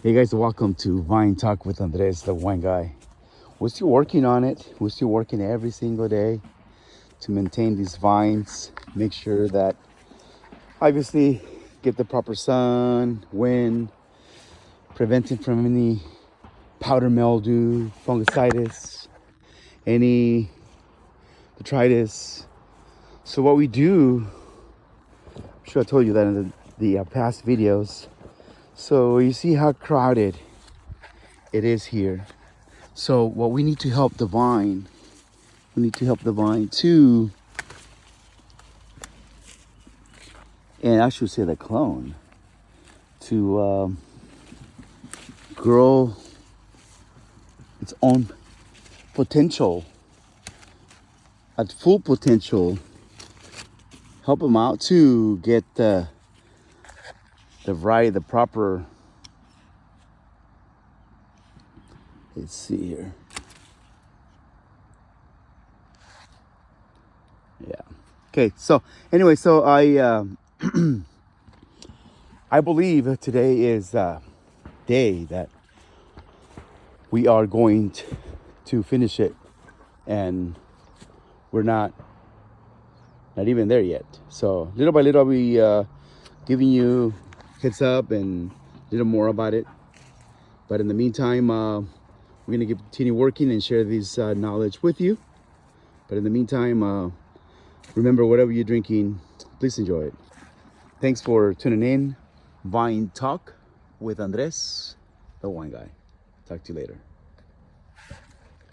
Hey guys, welcome to Vine Talk with Andres, the wine guy. We're still working on it. We're still working every single day to maintain these vines, make sure that obviously get the proper sun, wind, preventing from any powder mildew, fungicitis, any detritus. So what we do, I'm sure I told you that in the past videos. So you see how crowded it is here. So what we need to help the vine, to, and I should say the clone, to grow its own potential, at full potential. Help them out to get the proper. Let's see here. Yeah. Okay. So anyway, so I believe today is a day that we are going to finish it, and we're not even there yet. So little by little, we giving you heads up and a little more about it. But in the meantime, we're gonna continue working and share this knowledge with you. But in the meantime, remember, whatever you're drinking, please enjoy it. Thanks for tuning in. Vine Talk with Andres, the wine guy. Talk to you later.